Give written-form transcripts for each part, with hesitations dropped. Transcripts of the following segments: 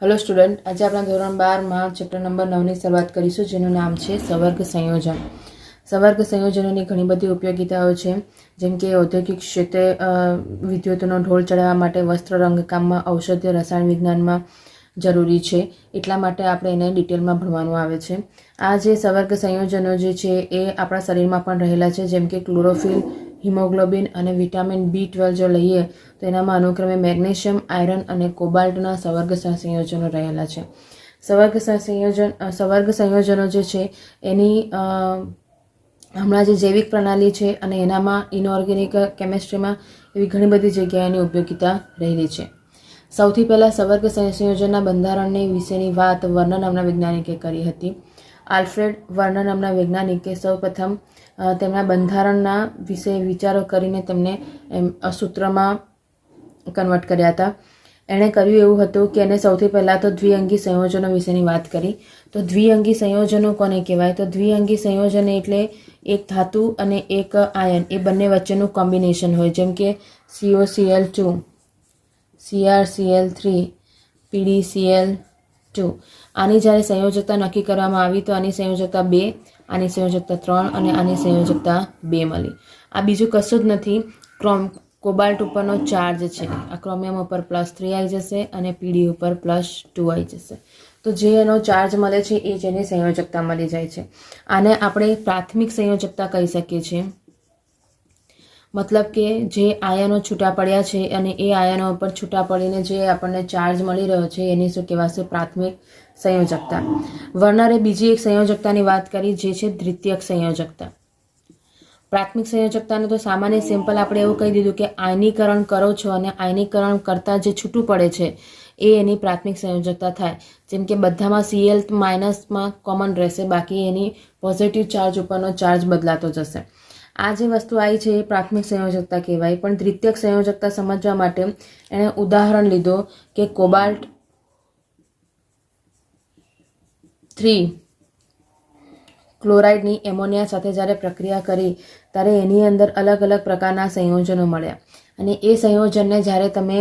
Hello student, આજે આપણે ધોરણ 12માં ચેપ્ટર નંબર 9ની શરૂઆત કરીશું, જેનું નામ છે સંવર્ગ સંયોજન. સંવર્ગ સંયોજનોની ઘણી બધી ઉપયોગિતાઓ છે, જેમ કે ઔદ્યોગિક ક્ષેત્રે વિદ્યુતનો ઢોળ ચડાવવા માટે, વસ્ત્ર રંગકામમાં, ઔષધીય રસાયણ વિજ્ઞાનમાં જરૂરી છે. એટલા માટે આપણે એને ડિટેલમાં ભણવાનું આવે છે. આ જે સંવર્ગ સંયોજનો જે છે એ આપણા શરીરમાં પણ રહેલા છે, જેમ કે ક્લોરોફિલ, હિમોગ્લોબિન અને વિટામિન B12 જો લઈએ તો એનામાં અનુક્રમે મેગ્નેશિયમ, આયરન અને કોબાલ્ટના સંવર્ગ સંયોજનો રહેલા છે. સંવર્ગ સંયોજનો જે છે એની હમણાં જે જૈવિક પ્રણાલી છે અને એનામાં ઇનઓર્ગેનિક કેમેસ્ટ્રીમાં એવી ઘણી બધી જગ્યાએની ઉપયોગિતા રહેલી છે. સૌથી પહેલાં સંવર્ગ સંયોજનના બંધારણની વિશેની વાત વર્નર નામના વૈજ્ઞાનિકે કરી હતી. આલ્ફ્રેડ વર્નર નામના વૈજ્ઞાનિકે સૌપ્રથમ તેમના બંધારણના વિશે વિચારો કરીને તેમને સૂત્રમાં કન્વર્ટ કર્યા હતા. એણે કર્યું એવું હતું કે એને સૌથી પહેલાં તો દ્વિઅંગી સંયોજનો વિશેની વાત કરી. તો દ્વિઅંગી સંયોજનો કોને કહેવાય? તો દ્વિઅંગી સંયોજન એટલે એક ધાતુ અને એક આયન એ બંને વચ્ચેનું કોમ્બિનેશન હોય, જેમ કે COCl2, CrCl3, PdCl2. આની જ્યારે સંયોજકતા નક્કી કરવામાં આવી તો આની સંયોજકતા 2, આની સંયોજકતા 3 અને આની સંયોજકતા 2 મળી. આ બીજું કશું જ નથી, કોબાલ્ટ ઉપરનો ચાર્જ છે. આ ક્રોમિયમ ઉપર +3 આવી જશે અને PD ઉપર +2 આવી જશે. તો જે એનો ચાર્જ મળે છે એ જ એની સંયોજકતા મળી જાય છે. આને આપણે પ્રાથમિક સંયોજકતા કહી શકીએ છીએ. મતલબ કે જે આયનો છૂટા પડ્યા છે અને એ આયનો ઉપર છૂટા પડીને જે આપણને ચાર્જ મળી રહ્યો છે એની શું કહેવાશે? પ્રાથમિક સંયોજકતા. વર્નરે બીજી એક સંયોજકતાની વાત કરી, જે છે દ્વિતીયક સંયોજકતા. પ્રાથમિક સંયોજકતાનું તો સામાન્ય સિમ્પલ આપણે એવું કહી દીધું કે આયનીકરણ કરો છો અને આયનીકરણ કરતાં જે છૂટું પડે છે એ એની પ્રાથમિક સંયોજકતા થાય. જેમ કે બધામાં Cl માઇનસમાં કોમન રહેશે, બાકી એની પોઝિટિવ ચાર્જ ઉપરનો ચાર્જ બદલાતો જશે. આ જે વસ્તુ આવી છે એ પ્રાથમિક સંયોજકતા કહેવાય. પણ દ્વિતીયક સંયોજકતા સમજવા માટે એણે ઉદાહરણ લીધો કે કોબાલ્ટ 3 ક્લોરાઇડની એમોનિયા સાથે જ્યારે પ્રક્રિયા કરી ત્યારે એની અંદર અલગ અલગ પ્રકારના સંયોજનો મળ્યા અને એ સંયોજનને જ્યારે તમે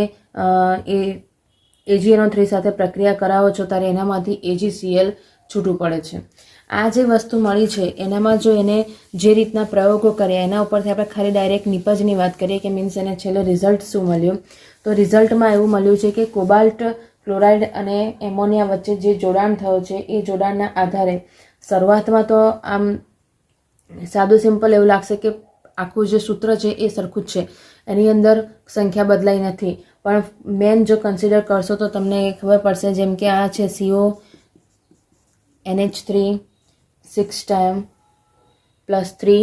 AgNO3 સાથે પ્રક્રિયા કરાવો છો ત્યારે એનામાંથી AgCl છૂટું પડે છે. આ જે વસ્તુ મળી છે એનામાં જો એને જે રીતના પ્રયોગો કર્યા એના ઉપરથી આપણે ખાલી ડાયરેક્ટ નિપજની વાત કરીએ કે મીન્સ એને છેલ્લે રિઝલ્ટ શું મળ્યું, તો રિઝલ્ટમાં એવું મળ્યું છે કે કોબાલ્ટ ક્લોરાઇડ અને એમોનિયા વચ્ચે જે જોડાણ થયું છે એ જોડાણના આધારે શરૂઆતમાં તો આમ સાદું સિમ્પલ એવું લાગશે કે આખું જે સૂત્ર છે એ સરખું જ છે, એની અંદર સંખ્યા બદલાઈ નથી. પણ મેન જો કન્સિડર કરશો તો તમને એ ખબર પડશે, જેમ કે આ છે CONH3 6 ટાઈમ +3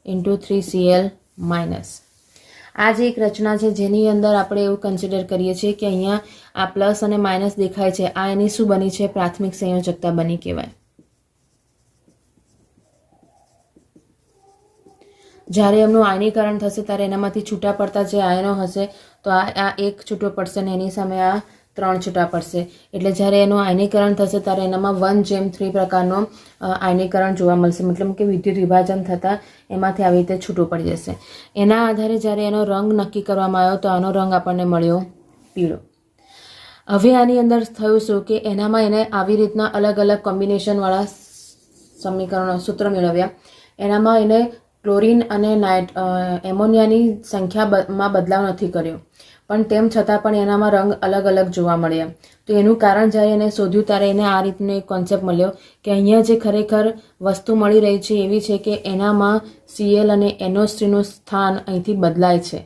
× 3Cl-. આ જે એક રચના છે જેની અંદર આપણે એવું કન્સિડર કરીએ છીએ કે અહીંયા આ પ્લસ અને માઇનસ દેખાય છે, આ એની શું બની છે? પ્રાથમિક સંયોજકતા બની કહેવાય. જ્યારે એમનું આયનીકરણ થશે ત્યારે એનામાંથી છૂટા પડતા જે આયનો હશે તો આ એક છૂટો પડશે અને એની સામે આ 3 છૂટા પડશે. એટલે જ્યારે એનું આયનીકરણ થશે ત્યારે એનામાં 1:3 પ્રકારનો આયનીકરણ જોવા મળશે, મતલબ કે વિદ્યુત વિભાજન થતાં એમાંથી આવી રીતે છૂટું પડી જશે. એના આધારે જ્યારે એનો રંગ નક્કી કરવામાં આવ્યો તો આનો રંગ આપણને મળ્યો પીળો. હવે આની અંદર થયું શું કે એનામાં એને આવી રીતના અલગ અલગ કોમ્બિનેશનવાળા સમીકરણો સૂત્ર મેળવ્યા. એનામાં એને ક્લોરીન અને એમોનિયાની સંખ્યામાં બદલાવ નથી કર્યો, પણ તેમ છતાં પણ એનામાં રંગ અલગ અલગ જોવા મળ્યા. તો એનું કારણ જ્યારે એને શોધ્યું ત્યારે એને આ રીતનો એક કોન્સેપ્ટ મળ્યો કે અહીંયા જે ખરેખર વસ્તુ મળી રહી છે એવી છે કે એનામાં Cl અને NO3નું સ્થાન અહીંથી બદલાય છે.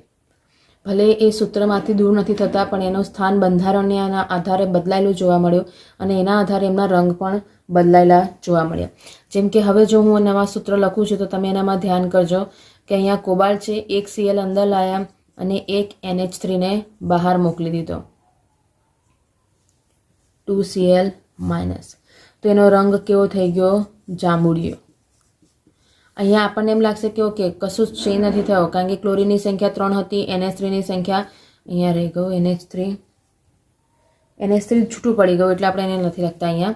ભલે એ સૂત્રમાંથી દૂર નથી થતા પણ એનું સ્થાન બંધારણના આધારે બદલાયેલું જોવા મળ્યું અને એના આધારે એમના રંગ પણ બદલાયેલા જોવા મળ્યા. જેમ કે હવે જો હું નવા સૂત્ર લખું છું તો તમે એનામાં ધ્યાન કરજો કે અહીંયા કોબાલ્ટ છે, એક Cl અંદર લાયા અને એક NH3 ને બહાર મોકલી દીધો, 2Cl-. તો એનો રંગ કેવો થઈ ગયો? જાંબુડિયો. અહીંયા આપણને એમ લાગશે કે ઓકે કશું જ ચેન્જ નથી થયો, કારણ કે ક્લોરીનની સંખ્યા 3 હતી, NH3ની સંખ્યા અહીંયા રહી ગયું, NH3 છૂટું પડી ગયું એટલે આપણે એને નથી લખતા. અહીંયા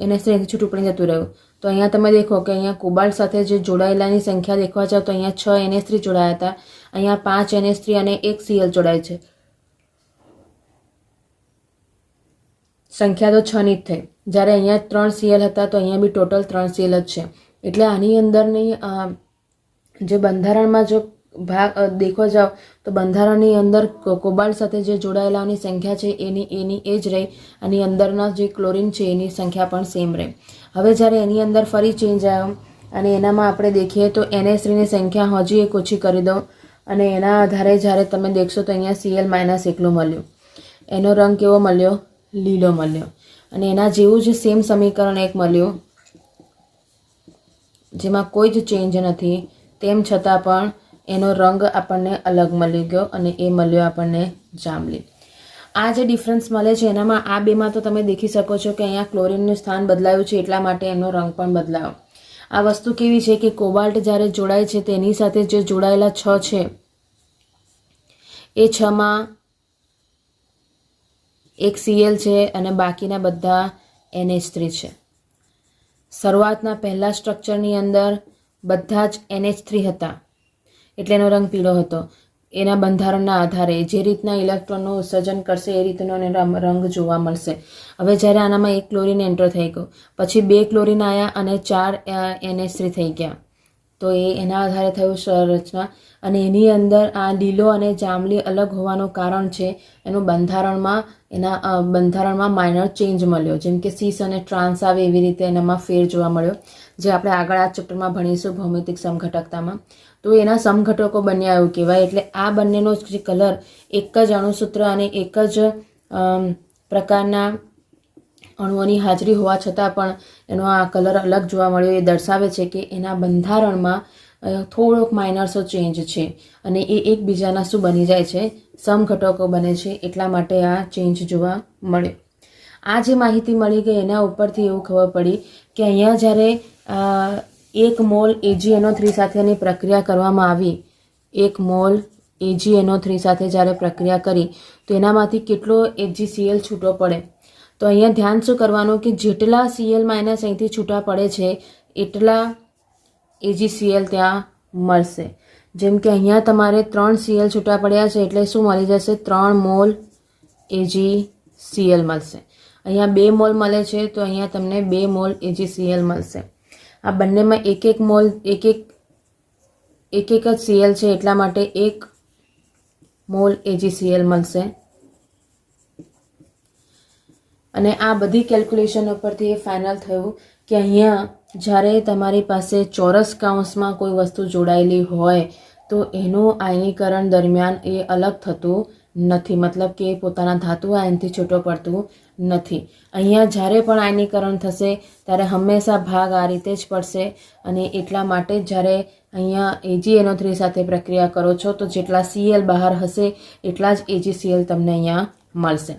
NH3 છૂટું પડી જતું રહ્યું. તો અહીંયા તમે દેખો કે અહીંયા કોબાલ્ટ સાથે જે જોડાયેલાની સંખ્યા દેખવા જાવ તો અહીંયા 6 NH3 જોડાયા હતા, અહીંયા 5 NH3 અને 1 Cl જોડાય છે. સંખ્યા તો 6ની જ થઈ. જ્યારે અહીંયા 3 Cl હતા તો અહીંયા બી ટોટલ 3 Cl જ છે. એટલે આની અંદરની જે બંધારણમાં જો ભાગ દેખો જાઓ તો બંધારણની અંદર કોબાલ્ટ સાથે જે જોડાયેલાની સંખ્યા છે એની એ જ રહી. આની અંદરના જે ક્લોરિન છે એની સંખ્યા પણ સેમ રહે. હવે જ્યારે એની અંદર ફરી ચેન્જ આવ્યો અને એનામાં આપણે દેખીએ તો NH3ની સંખ્યા હજી એક ઓછી કરી દો અને એના આધારે જ્યારે તમે દેખશો તો અહીંયા Cl- એકલું મળ્યું. એનો રંગ કેવો મળ્યો? લીલો મળ્યો. અને એના જેવું જ સેમ સમીકરણ એક મળ્યું જેમાં કોઈ જ ચેન્જ નથી, તેમ છતાં પણ એનો રંગ આપણને અલગ મળી ગયો અને એ મળ્યો આપણને જાંબલી. આ જે ડિફરન્સ મળે છે એનામાં આ બેમાં તો તમે દેખી શકો છો કે અહીંયા ક્લોરિનનું સ્થાન બદલાયું છે એટલા માટે એનો રંગ પણ બદલાયો. આ વસ્તુ કેવી છે કે કોબાલ્ટ જ્યારે જોડાય છે તેની સાથે જે જોડાયેલા 6 છે એ 6માં એક Cl છે અને બાકીના બધા NH3 છે. શરૂઆતના પહેલા સ્ટ્રક્ચરની અંદર બધા જ NH3 હતા એટલે એનો રંગ પીળો હતો. એના બંધારણના આધારે જે રીતના ઇલેક્ટ્રોનનું ઉત્સર્જન કરશે એ રીતનો રંગ જોવા મળશે. હવે જ્યારે આનામાં એક ક્લોરિન એન્ટર થઈ ગયો, પછી 2 ક્લોરિન આવ્યા અને 4 NH3 થઈ ગયા, તો એના આધારે થયું સંરચના. અને એની અંદર આ લીલો અને જાંબલી અલગ હોવાનું કારણ છે એનું બંધારણમાં માઇનર ચેન્જ મળ્યો. જેમ કે સીસ અને ટ્રાન્સ આવે એવી રીતે એનામાં ફેર જોવા મળ્યો, જે આપણે આગળ આ ચેપ્ટરમાં ભણીશું ભૌમિતિક સમઘટકતામાં. તો એના સમઘટકો બન્યા એવું કહેવાય. એટલે આ બંનેનો જે કલર એક જ અણુસૂત્ર અને એક જ પ્રકારના અણુઓની હાજરી હોવા છતાં પણ એનો આ કલર અલગ જોવા મળ્યો. એ દર્શાવે છે કે એના બંધારણમાં થોડોક માઇનરસો ચેન્જ છે અને એ એકબીજાના શું બની જાય છે? સમઘટકો બને છે. એટલા માટે આ ચેન્જ જોવા મળ્યો. આ જે માહિતી મળી ગઈ એના ઉપરથી એવું ખબર પડી કે અહીંયા જ્યારે 1 મોલ AgNO3 સાથેની પ્રક્રિયા કરવામાં આવી, 1 મોલ AgNO3 સાથે જ્યારે પ્રક્રિયા કરી તો એનામાંથી કેટલો AgCl છૂટો પડે? તો અહીંયા ધ્યાન શું કરવાનું કે જેટલા Cl- અહીંથી છૂટા પડે છે એટલા AgCl ત્યાં મળશે. જેમ કે અહીંયા તમારે 3 Cl છૂટા પડ્યા છે એટલે શું મળી જશે? 3 મોલ AgCl મળશે. અહીંયા 2 મોલ મળે છે તો અહીંયા તમને 2 મોલ AgCl મળશે. આ બંનેમાં એક એક જ Cl છે એટલા માટે 1 મોલ AgCl મળશે. અને આ બધી કેલ્ક્યુલેશન ઉપરથી એ ફાઇનલ થયું કે અહીંયા જ્યારે તમારી પાસે ચોરસ કૌંસમાં કોઈ વસ્તુ જોડાયેલી હોય તો એનું આયનીકરણ દરમિયાન એ અલગ થતું નથી. મતલબ કે પોતાના ધાતુ આયનથી છૂટો પડતું નથી. અહીંયા જ્યારે પણ આયનીકરણ થશે ત્યારે હંમેશા ભાગ આ રીતે જ પડશે. અને એટલા માટે જ જ્યારે અહીંયા AgNO3 સાથે પ્રક્રિયા કરો છો તો જેટલા Cl બહાર હશે એટલા જ AgCl તમને અહીંયા મળશે.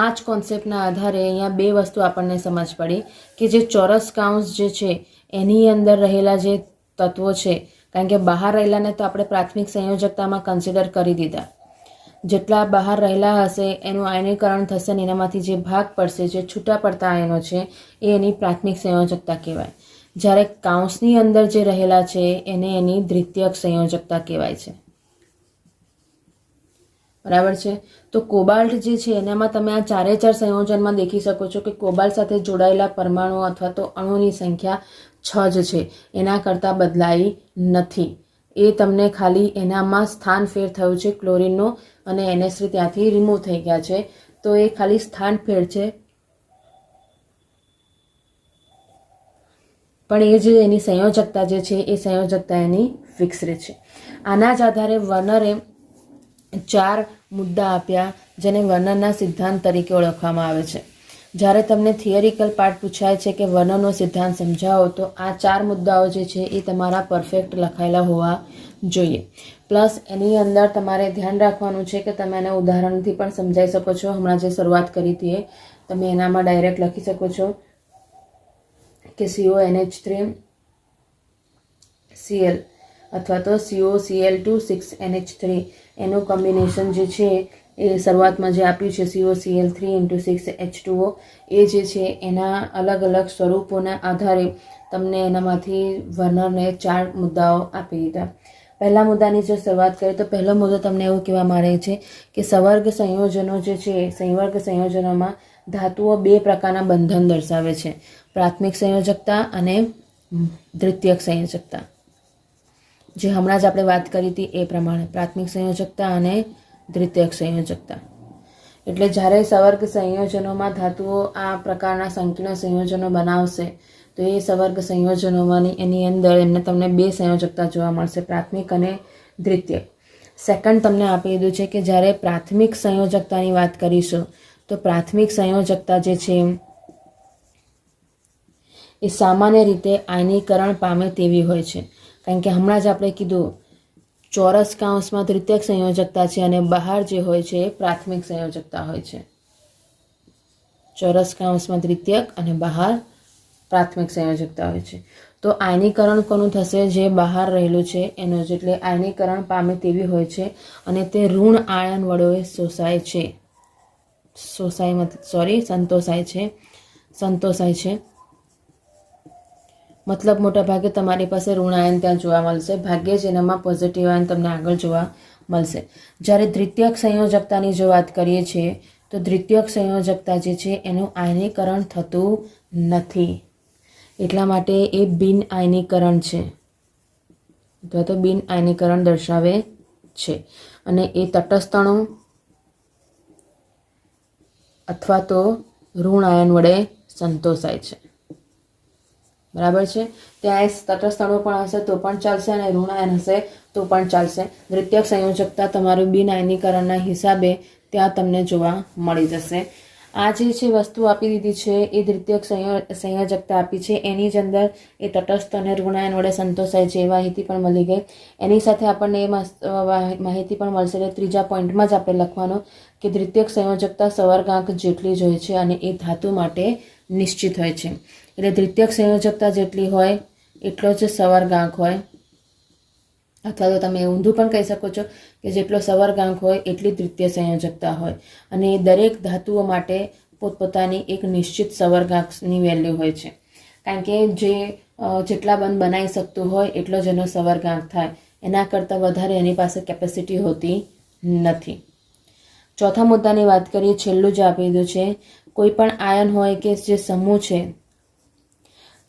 આ જ કોન્સેપ્ટના આધારે અહીંયા 2 વસ્તુ આપણને સમજ પડી કે જે ચોરસ કૌંસ જે છે એની અંદર રહેલા જે તત્વો છે, કારણ કે બહાર રહેલાને તો આપણે પ્રાથમિક સંયોજકતામાં કન્સિડર કરી દીધા. જેટલા બહાર રહેલા હશે એનું આયનીકરણ થશે અને એનામાંથી જે ભાગ પડશે, જે છૂટા પડતા આયનો છે એ એની પ્રાથમિક સંયોજકતા કહેવાય. જ્યારે કૌંસની અંદર જે રહેલા છે એને એની દ્વિતીયક સંયોજકતા કહેવાય છે. બરાબર છે. તો કોબાલ્ટ જે છે એનામાં તમે આ 4 સંયોજનમાં દેખી શકો છો કે કોબાલ્ટ સાથે જોડાયેલા પરમાણુ અથવા તો અણુની સંખ્યા 6 જ છે, એના કરતાં બદલાઈ નથી. એ તમને ખાલી એનામાં સ્થાન ફેર થયું છે ક્લોરિનનું અને NH3 ત્યાંથી રિમૂવ થઈ ગયા છે. તો એ ખાલી સ્થાન ફેર છે, પણ એ જે એની સંયોજકતા જે છે એ સંયોજકતા એની ફિક્સ રહે છે. આના જ આધારે વર્નરે 4 મુદ્દા આપ્યા જેને વર્નરના સિદ્ધાંત તરીકે ઓળખવામાં આવે છે. જ્યારે તમને થિયરિકલ પાર્ટ પૂછાય છે કે વર્નરનો સિદ્ધાંત સમજાવો તો આ 4 મુદ્દાઓ જે છે એ તમારા પરફેક્ટ લખાયેલા હોવા જોઈએ. પ્લસ એની અંદર તમારે ધ્યાન રાખવાનું છે કે તમે એના ઉદાહરણથી પણ સમજાવી શકો છો. હમણાં જે શરૂઆત કરી હતી એ તમે એનામાં ડાયરેક્ટ લખી શકો છો કે CONH3Cl અથવા તો COCl2 6NH3 એનું કોમ્બિનેશન જે છે એ શરૂઆતમાં જે આપ્યું છે COCl3 × 6H2O એ જે છે એના અલગ અલગ સ્વરૂપોના આધારે તમને એનામાંથી વર્નરને 4 મુદ્દાઓ આપી દીધા. પહેલા મુદ્દાની જો શરૂઆત કરીએ તો પહેલો મુદ્દો તમને એવું કહેવામાં આવે છે કે સંવર્ગ સંયોજનો જે છે સંવર્ગ સંયોજનોમાં ધાતુઓ બે પ્રકારના બંધન દર્શાવે છે, પ્રાથમિક સંયોજકતા અને દ્વિતીયક સંયોજકતા. જે હમણાં જ આપણે વાત કરી હતી એ પ્રમાણે પ્રાથમિક સંયોજકતા અને દ્વિતીયક સંયોજકતા. એટલે જ્યારે સંવર્ગ સંયોજનોમાં ધાતુઓ આ પ્રકારના સંકીર્ણ સંયોજનો બનાવશે તો એ સંવર્ગ સંયોજનોમાંની એની અંદર તમને બે સંયોજકતા જોવા મળશે, પ્રાથમિક અને દ્વિતીયક. સેકન્ડ તમને આપી દીધું છે કે જ્યારે પ્રાથમિક સંયોજકતાની વાત કરીશું તો પ્રાથમિક સંયોજકતા જે છે એ સામાન્ય રીતે આયનીકરણ પામે તેવી હોય છે. કારણ કે હમણાં જ આપણે કીધું ચોરસ કૌંસમાં દ્વિતીયક સંયોજકતા છે અને બહાર જે હોય છે એ પ્રાથમિક સંયોજકતા હોય છે. ચોરસ કૌંસમાં દ્વિતીયક અને બહાર પ્રાથમિક સંયોજકતા હોય છે. તો આયનીકરણ કોનું થશે? જે બહાર રહેલું છે એનું જ, એટલે આયનીકરણ પામે તેવી હોય છે અને તે ઋણ આયન વડે સંતોષાય છે. મતલબ મોટા ભાગે તમારી પાસે ઋણ આયન ત્યાં જોવા મળશે, ભાગ્યે જ એનામાં પોઝિટિવ આયન તમને આગળ જોવા મળશે. જ્યારે દ્વિતીયક સંયોજકતાની જો વાત કરીએ છીએ તો દ્વિતીયક સંયોજકતા જે છે એનું આયનીકરણ થતું નથી, એટલા માટે એ બિન આયનીકરણ છે અથવા તો બિન આયનીકરણ દર્શાવે છે અને એ તટસ્થ અણુ અથવા તો ઋણ આયન વડે સંતોષાય છે. બરાબર છે. ત્યાં તટસ્થ અણુ પણ હશે તો પણ ચાલશે અને ઋણ આયન હશે તો પણ ચાલશે. દ્વિતીયક સંયોજકતા તમારું બિન આયનીકરણના હિસાબે ત્યાં તમને જોવા મળી જશે. આ જે છે વસ્તુ આપી દીધી છે એ દ્વિતીયક સંયોજકતા આપી છે, એની જ અંદર એ તટસ્થ અને ઋણ આયન વડે સંતોષાય છે એ માહિતી પણ મળી ગઈ. એની સાથે આપણને એ માહિતી પણ મળશે એટલે ત્રીજા પોઈન્ટમાં જ આપણે લખવાનું કે દ્વિતીયક સંયોજકતા સંવર્ગાંક જેટલી જ હોય છે અને એ ધાતુ માટે નિશ્ચિત હોય છે. એટલે દ્વિતીયક સંયોજકતા જેટલી હોય એટલો જ સંવર્ગાંક હોય, અથવા તો તમે ઊંધું પણ કહી શકો છો કે જેટલો સંવર્ગાંક હોય એટલી દ્વિતીય સંયોજકતા હોય અને એ દરેક ધાતુઓ માટે પોતપોતાની એક નિશ્ચિત સંવર્ગાંકની વેલ્યુ હોય છે. કારણ કે જેટલા બંધ બનાવી શકતું હોય એટલો જ એનો સંવર્ગાંક થાય, એના કરતાં વધારે એની પાસે કેપેસિટી હોતી નથી. ચોથા મુદ્દાની વાત કરીએ, છેલ્લું જે આપી દીધું છે, કોઈ પણ આયન હોય કે જે સમૂહ છે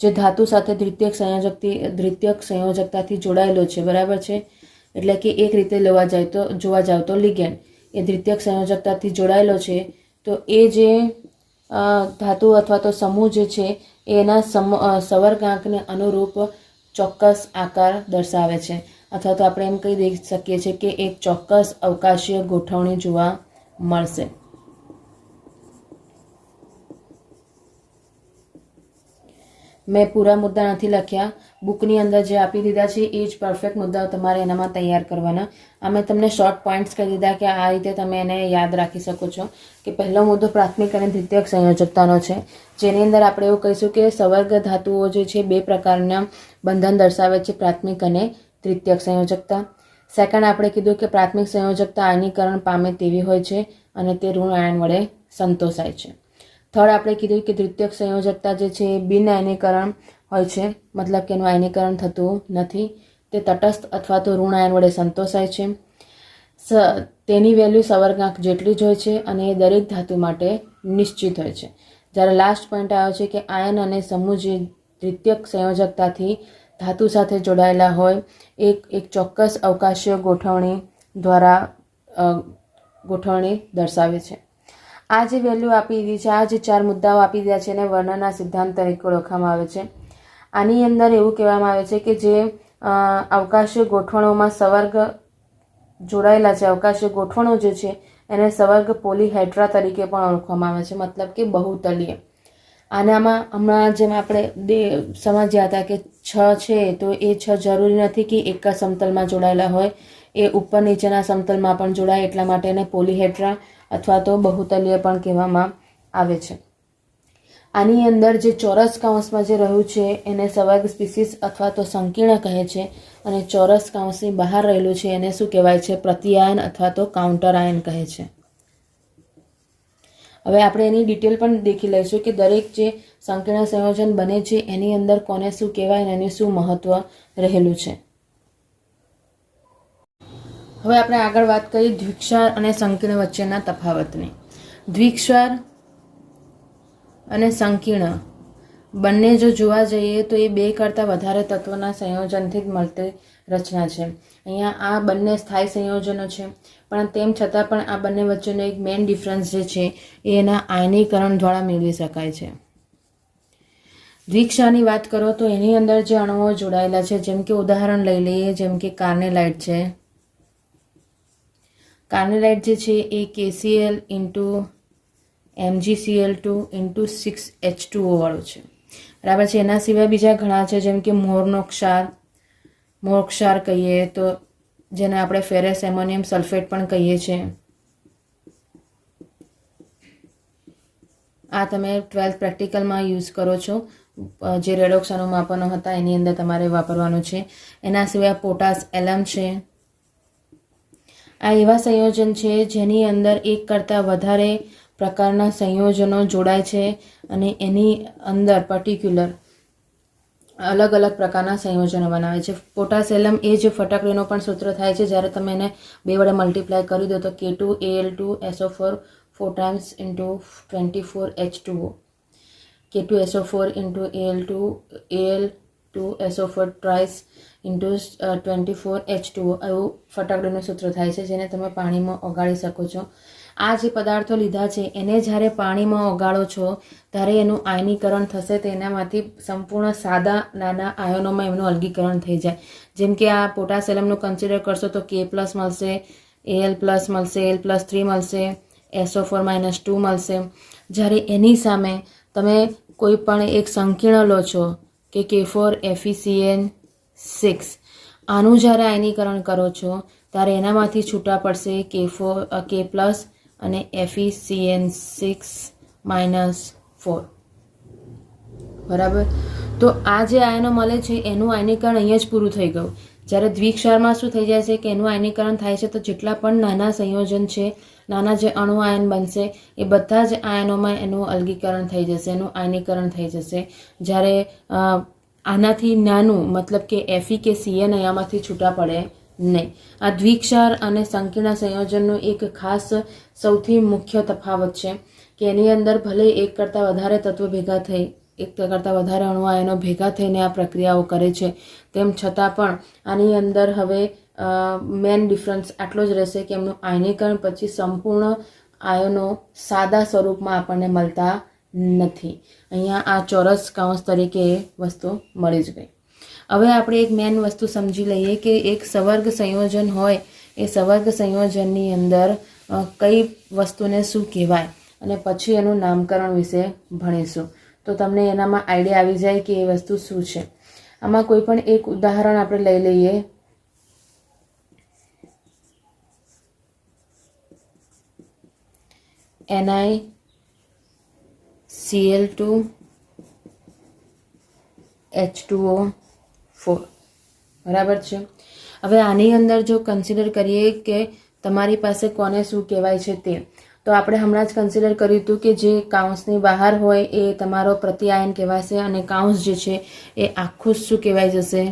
જે ધાતુ સાથે દ્વિતીયક સંયોજકતાથી જોડાયેલો છે, બરાબર છે. એટલે કે એક રીતે જોવા જાવ તો લિગેન્ડ એ દ્વિતીયક સંયોજકતાથી જોડાયેલો છે તો એ જે ધાતુ અથવા તો સમૂહ જે છે એના સંવર્ગાંકને અનુરૂપ ચોક્કસ આકાર દર્શાવે છે, અથવા તો આપણે એમ કહી શકીએ છીએ કે એક ચોક્કસ અવકાશીય ગોઠવણી જોવા મળશે. મેં પૂરા મુદ્દા નથી લખ્યા, બુકની અંદર જે આપી દીધા છે એ જ પરફેક્ટ મુદ્દાઓ તમારે એનામાં તૈયાર કરવાના. અમે તમને શોર્ટ પોઈન્ટ્સ કહી દીધા કે આ રીતે તમે એને યાદ રાખી શકો છો. કે પહેલો મુદ્દો પ્રાથમિક અને દ્વિતીયક સંયોજકતાનો છે, જેની અંદર આપણે એવું કહીશું કે સંવર્ગ ધાતુઓ જે છે બે પ્રકારના બંધન દર્શાવે છે, પ્રાથમિક અને દ્વિતીયક સંયોજકતા. સેકન્ડ આપણે કીધું કે પ્રાથમિક સંયોજકતા આયનીકરણ પામે તેવી હોય છે અને તે ઋણ આયન વડે સંતોષાય છે. થર્ડ આપણે કીધું કે દ્વિતીયક સંયોજકતા જે છે એ બિન આયનીકરણ હોય છે, મતલબ કે એનું આયનીકરણ થતું નથી, તે તટસ્થ અથવા તો ઋણ આયન વડે સંતોષાય છે. તેની વેલ્યુ સંવર્ગાંક જેટલી જ હોય છે અને એ દરેક ધાતુ માટે નિશ્ચિત હોય છે. જ્યારે લાસ્ટ પોઈન્ટ આવ્યો છે કે આયન અને સમૂહ જે દ્વિતીયક સંયોજકતાથી ધાતુ સાથે જોડાયેલા હોય એક ચોક્કસ અવકાશીય ગોઠવણી દ્વારા ગોઠવણી દર્શાવે છે. આ જે વેલ્યુ આપી દીધી છે, આ જે 4 મુદ્દાઓ આપી દીધા છે એને વર્ણનના સિદ્ધાંત તરીકે ઓળખવામાં આવે છે. આની અંદર એવું કહેવામાં આવે છે કે જે અવકાશીય ગોઠવણોમાં સંવર્ગ જોડાયેલા છે, અવકાશીય ગોઠવણો જે છે એને સંવર્ગ પોલીહેડ્રા તરીકે પણ ઓળખવામાં આવે છે, મતલબ કે બહુતલીય. આનામાં હમણાં જેમ આપણે સમજ્યા હતા કે 6 છે તો એ 6 જરૂરી નથી કે એક જ સમતલમાં જોડાયેલા હોય, એ ઉપર નીચેના સમતલમાં પણ જોડાય, એટલા માટે એને પોલીહેડ્રા અથવા તો બહુતલીય પણ કહેવામાં આવે છે. આની અંદર જે ચોરસ કૌંસમાં જે રહ્યું છે એને સંવર્ગ સ્પીસીસ અથવા તો સંકીર્ણ કહે છે અને ચોરસ કૌંસની બહાર રહેલું છે એને શું કહેવાય છે? પ્રતિઆયન અથવા તો કાઉન્ટર આયન કહે છે. હવે આપણે એની ડિટેલ પણ દેખી લઈશું કે દરેક જે સંકીર્ણ સંયોજન બને છે એની અંદર કોને શું કહેવાય અને એનું શું મહત્વ રહેલું છે. હવે આપણે આગળ વાત કરીએ દ્વિક્ષાર અને સંકીર્ણ વચ્ચેના તફાવતની. દ્વિક્ષાર અને સંકીર્ણ બંને જો જોવા જઈએ તો એ 2 કરતાં વધારે તત્વોના સંયોજનથી જ મળતી રચના છે. અહીંયા આ બંને સ્થાયી સંયોજનો છે, પણ તેમ છતાં પણ આ બંને વચ્ચેનો એક મેઇન ડિફરન્સ જે છે એ એના આયનીકરણ દ્વારા મેળવી શકાય છે. દ્વિક્ષારની વાત કરો તો એની અંદર જે અણુઓ જોડાયેલા છે, જેમ કે ઉદાહરણ લઈ લઈએ, જેમ કે કાર્નેલાઇટ છે. કાર્નેલાઇટ જે છે એ KCl into MgCl2 into 6H2O વાળું છે, બરાબર છે. એના સિવાય બીજા ઘણા છે, જેમ કે મોરક્ષાર કહીએ તો, જેને આપણે ફેરસ એમોનિયમ સલ્ફેટ પણ કહીએ છીએ. આ તમે 12th પ્રેક્ટિકલમાં યુઝ કરો છો, જે રેડોક્સ અનુમાપનો હતા એની અંદર તમારે વાપરવાનું છે. એના સિવાય પોટાસ એલમ છે. આ એવા સંયોજન છે જેની અંદર 1 કરતાં વધારે પ્રકારના સંયોજનો જોડાય છે અને એની અંદર પર્ટિક્યુલર અલગ અલગ પ્રકારના સંયોજનો બનાવે છે. પોટાસેલમ એ જ ફટાકડીનો પણ સૂત્ર થાય છે. જ્યારે તમે એને 2 વડે મલ્ટીપ્લાય કરી દો તો K2Al2SO4 4 times into 24H2O, K2SO4 into Al2SO4 twice into 24H2O એવું ફટાકડીનું સૂત્ર થાય છે, જેને તમે પાણીમાં ઓગાળી શકો છો. આ જે પદાર્થો લીધા છે એને જ્યારે પાણીમાં ઓગાળો છો ત્યારે એનું આયનીકરણ થશે, તેનામાંથી સંપૂર્ણ સાદા નાના આયનોમાં એમનું અલગીકરણ થઈ જાય. જેમ કે આ પોટાસેલમનું કન્સિડર કરશો તો K+ મળશે, Al+ મળશે, Al+3 મળશે, SO4-2 મળશે. જ્યારે એની સામે તમે કોઈ પણ એક સંકીર્ણ લો છો કે K4FeCN6, આનું જ્યારે આયનીકરણ કરો છો ત્યારે એનામાંથી છૂટા પડશે K+ અને FeCN6-4, બરાબર. તો આ જે આયનો મળે છે એનું આયનીકરણ અહીંયા જ પૂરું થઈ ગયું. જ્યારે દ્વિક્ષારમાં શું થઈ જાય છે કે એનું આયનીકરણ થાય છે તો જેટલા પણ નાના સંયોજન છે, નાના જે અણુ આયન બનશે એ બધા જ આયનોમાં એનું અલગીકરણ થઈ જશે, એનું આયનીકરણ થઈ જશે. જ્યારે આનાથી નાનું મતલબ કે Fe કે Cn અહીંયામાંથી છૂટા પડે નહીં. આ દ્વિક્ષાર અને સંકીર્ણ સંયોજનનું એક ખાસ સૌથી મુખ્ય તફાવત છે કે એની અંદર ભલે 1 કરતાં વધારે તત્વો ભેગા થઈ, 1 કરતાં વધારે અણુ આયનો ભેગા થઈને આ પ્રક્રિયાઓ કરે છે, તેમ છતાં પણ આની અંદર હવે મેન ડિફરન્સ આટલો જ રહેશે કે એમનું આયનીકરણ પછી સંપૂર્ણ આયનો સાદા સ્વરૂપમાં આપણને મળતા નથી. અહીંયા આ ચોરસ કૌંસ તરીકે એ વસ્તુ મળી જ ગઈ. હવે આપણે એક મેન વસ્તુ સમજી લઈએ કે એક સવર્ગ સંયોજન હોય એ સવર્ગ સંયોજનની અંદર કઈ વસ્તુને શું કહેવાય, અને પછી એનું નામકરણ વિશે ભણીશું તો તમને એનામાં આઈડિયા આવી જાય કે એ વસ્તુ શું છે. આમાં કોઈ પણ એક ઉદાહરણ આપણે લઈ લઈએ. NiCl2H2O4, બરાબર છે. હવે આની અંદર જો કન્સિડર કરીએ કે તમારી પાસે કોને શું કહેવાય છે તે, તો આપણે હમણાં જ કન્સિડર કર્યું હતું કે જે કાઉન્સની બહાર હોય એ તમારો પ્રતિઆયન કહેવાશે અને કાઉન્સ જે છે એ આખું શું કહેવાય જશે?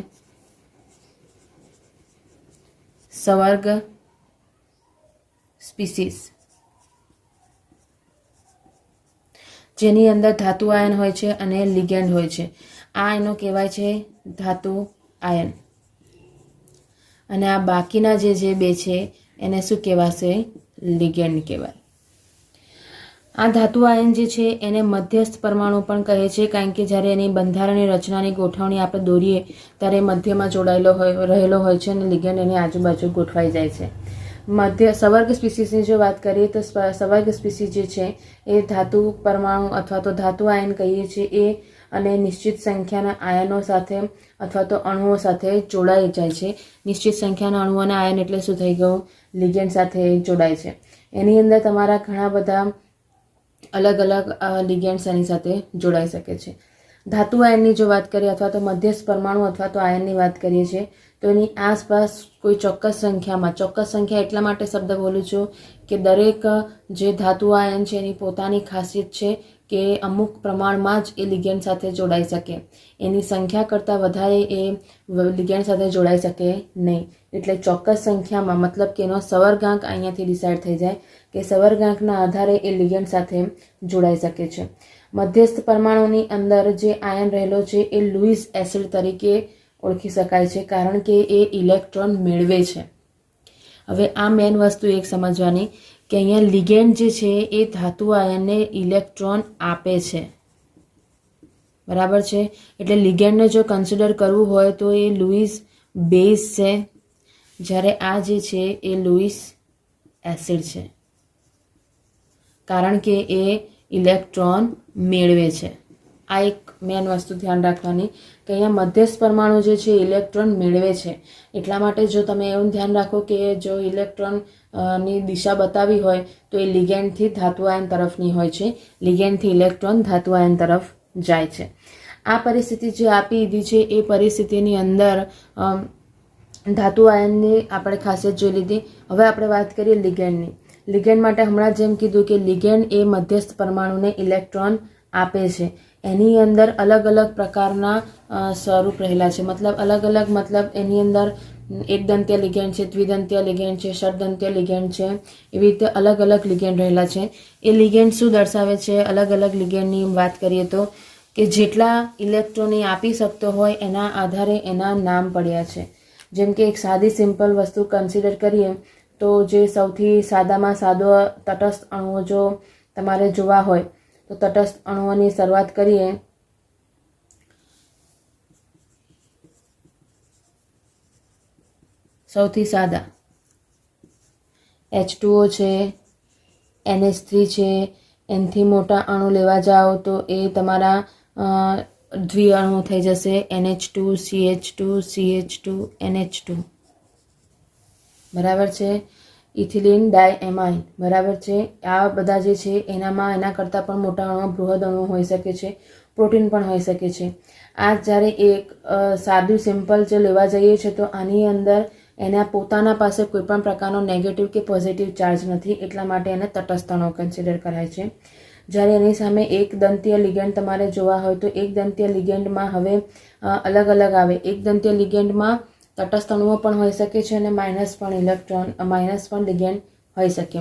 સવર્ગ સ્પીસીસ, જેની અંદર ધાતુ આયન હોય છે અને લિગેન્ડ હોય છે. આ એનો કહેવાય છે ધાતુ આયન, અને આ બાકીના જે 2 છે એને શું કહેવાશે? લિગેન્ડ કહેવાય. આ ધાતુ આયન જે છે એને મધ્યસ્થ પરમાણુ પણ કહે છે, કારણ કે જ્યારે એની બંધારણની રચનાની ગોઠવણી આપણે દોરીએ ત્યારે મધ્યમાં જોડાયેલો રહેલો હોય છે અને લિગેન્ડ એની આજુબાજુ ગોઠવાઈ જાય છે. સવર્ગ સ્પીસીસની જો વાત કરીએ તો સવર્ગ સ્પીસીસ જે છે એ ધાતુ પરમાણુ અથવા તો ધાતુ આયન કહીએ છીએ એ અને નિશ્ચિત સંખ્યાના આયનો સાથે અથવા તો અણુઓ સાથે જોડાઈ જાય છે. નિશ્ચિત સંખ્યાના અણુ અને આયન એટલે શું થઈ ગયું? લિગેન્ડ સાથે જોડાય છે. એની અંદર તમારા ઘણા બધા અલગ અલગ લિગેન્ડ્સ એની સાથે જોડાઈ શકે છે. ધાતુ આયનની જો વાત કરીએ અથવા તો મધ્યસ્થ પરમાણુ અથવા તો આયનની વાત કરીએ છીએ તો એની આસપાસ કોઈ ચોક્કસ સંખ્યા એટલા માટે શબ્દ બોલું છું કે દરેક જે ધાતુ આયન છે એની પોતાની ખાસિયત છે કે અમુક પ્રમાણમાં જ એ લિગેન્ડ સાથે જોડાઈ શકે, એની સંખ્યા કરતાં વધારે એ લિગેન્ડ સાથે જોડાઈ શકે નહીં. એટલે ચોક્કસ સંખ્યામાં, મતલબ કે એનો સવર્ગાંક અહીંયાથી ડિસાઇડ થઈ જાય કે સવર્ગાંકના આધારે એ લિગેન્ડ સાથે જોડાઈ શકે છે. મધ્યસ્થ પરમાણુની અંદર જે આયન રહેલો છે એ લુઈસ એસિડ તરીકે ઓળખી શકાય છે, કારણ કે એ ઇલેક્ટ્રોન મેળવે છે. હવે આ મેઇન વસ્તુ એક સમજવાની કે અહીંયા લિગેન્ડ જે છે એ ધાતુ આયનને ઇલેક્ટ્રોન આપે છે, બરાબર છે. એટલે લિગેન્ડને જો કન્સિડર કરવું હોય તો એ લુઈસ બેઝ છે, જ્યારે આ જે છે એ લુઈસ એસિડ છે, કારણ કે એ ઇલેક્ટ્રોન મેળવે છે. આ એક મેઇન વસ્તુ ધ્યાન રાખવાની કે અહીંયા મધ્યસ્થ પરમાણુ જે છે ઇલેક્ટ્રોન મેળવે છે. એટલા માટે જો તમે એવું ધ્યાન રાખો કે જો ઇલેક્ટ્રોન ની દિશા બતાવી હોય તો એ લિગેન્ડથી ધાતુ આયન તરફની હોય છે, લિગેન્ડથી ઇલેક્ટ્રોન ધાતુ આયન તરફ જાય છે. આ પરિસ્થિતિ જે આપી દીધી છે એ પરિસ્થિતિની અંદર ધાતુ આયનની આપણે ખાસિયત જોઈ લીધી. હવે આપણે વાત કરીએ લિગેન્ડની. લિગેન્ડ માટે હમણાં જેમ કીધું કે લિગેન્ડ એ મધ્યસ્થ પરમાણુને ઇલેક્ટ્રોન આપે છે. એની અંદર અલગ અલગ પ્રકારના સ્વરૂપ રહેલા છે, મતલબ એની અંદર એકદંત્ય લિગેન્ડ છે, દ્વિદંત્ય લિગેન્ડ છે, ષડદંત્ય લિગેન્ડ છે, એવી રીતે અલગ અલગ લિગેન્ડ રહેલા છે. એ લિગેન્ડ શું દર્શાવે છે? અલગ અલગ લિગેન્ડની વાત કરીએ તો કે જેટલા ઇલેક્ટ્રોન એ આપી શકતો હોય એના આધારે એના નામ પડ્યા છે. જેમ કે એક સાદી સિમ્પલ વસ્તુ કન્સિડર કરીએ તો જે સૌથી સાદામાં સાદો તટસ્થ અણુઓ જો તમારે જોવા હોય તો તટસ્થ અણુઓની શરૂઆત કરીએ સૌથી સાદા H2O છે, NH3 છે. એનાથી મોટા અણુ લેવા જાઓ તો એ તમારા દ્વિઅણુ થઈ જશે, NH2 CH2 CH2 NH2, બરાબર છે. ઇથિલિન ડાયએમાઇન, બરાબર છે. આ બધા જે છે એનામાં એના કરતાં પણ મોટા અણુ, બૃહદ અણુ હોઈ શકે છે, પ્રોટીન પણ હોઈ શકે છે. આ જ્યારે એક સાદું સિમ્પલ જે લેવા જઈએ છીએ તો આની અંદર એના પોતાના પાસે કોઈ પણ પ્રકારનો નેગેટિવ કે પોઝિટિવ ચાર્જ નથી, એટલા માટે એને તટસ્થ અણુ કન્સિડર કરાય છે. જ્યારે એની સામે એક દંતીય લિગેન્ડ તમારે જોવા હોય તો એક દંતીય લિગેન્ડમાં હવે અલગ અલગ આવે. એક દંતીય લિગેન્ડમાં તટસ્થ અણુઓ પણ હોઈ શકે છે અને માઇનસ પણ લિગેન્ડ હોઈ શકે.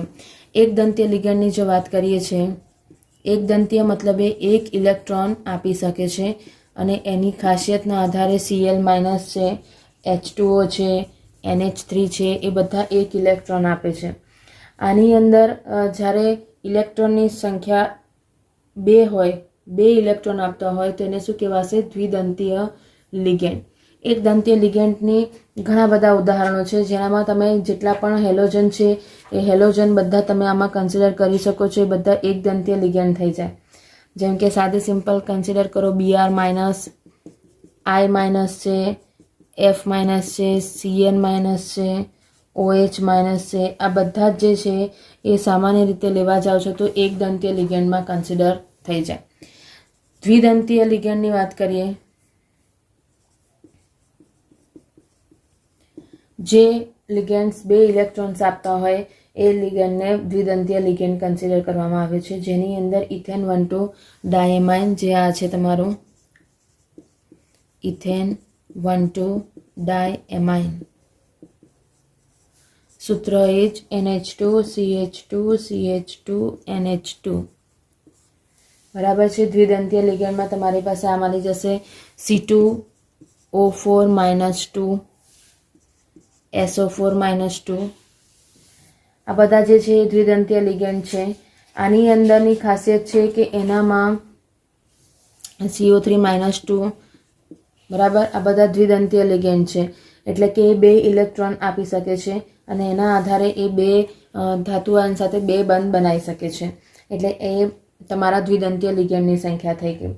એક દંતીય લિગેન્ડની જો વાત કરીએ છીએ, એક દંતીય મતલબ એક ઇલેક્ટ્રોન આપી શકે છે અને એની ખાસિયતના આધારે Cl- છે, H2O છે, NH3 છે, એ બધા એક ઇલેક્ટ્રોન આપે છે. આની અંદર જ્યારે ઇલેક્ટ્રોનની સંખ્યા 2 હોય, 2 ઇલેક્ટ્રોન આપતા હોય તો એને શું કહેવાશે? દ્વિદંતીય લિગેન્ડ. એક દંતીય લિગેન્ડની ઘણા બધા ઉદાહરણો છે, જેનામાં તમે જેટલા પણ હેલોજન છે એ હેલોજન બધા તમે આમાં કન્સિડર કરી શકો છો. એ બધા એક દંતીય લિગેન્ડ થઈ જાય. જેમ કે સાદી સિમ્પલ કન્સિડર કરો, Br-, I- છે, F- છે, Cn- છે, OH- છે. આ બધા જ જે છે એ સામાન્ય રીતે લેવા જાઓ છો તો એક દંતીય લિગેન્ડમાં કન્સિડર થઈ જાય. દ્વિદંતીય લિગેન્ડની વાત કરીએ, જે લિગેન્ડ્સ 2 ઇલેક્ટ્રોન્સ આપતા હોય એ લિગેન્ડને દ્વિદંતીય લિગેન્ડ કન્સિડર કરવામાં આવે છે, જેની અંદર ઇથેન 1,2 ડાયમાઇન, જે આ છે તમારું ઇથેન 1,2 ડાયએમાઇન. સૂત્ર એ જ NH2 CH2 CH2 NH2, બરાબર છે. દ્વિદંતીય લિગેન્ડમાં તમારી પાસે આ મળી જશે C2O4-2 SO4-2. આ બધા જે છે એ દ્વિદંતીય લિગેન્ડ છે. આની અંદરની ખાસિયત છે કે એનામાં CO3-2, બરાબર. આ બધા દ્વિદંતીય લિગેન્ડ છે, એટલે કે એ 2 ઇલેક્ટ્રોન આપી શકે છે અને એના આધારે એ 2 ધાતુ આયન સાથે 2 બંધ બનાવી શકે છે. એટલે એ તમારા દ્વિદંતીય લિગેન્ડની સંખ્યા થઈ ગઈ.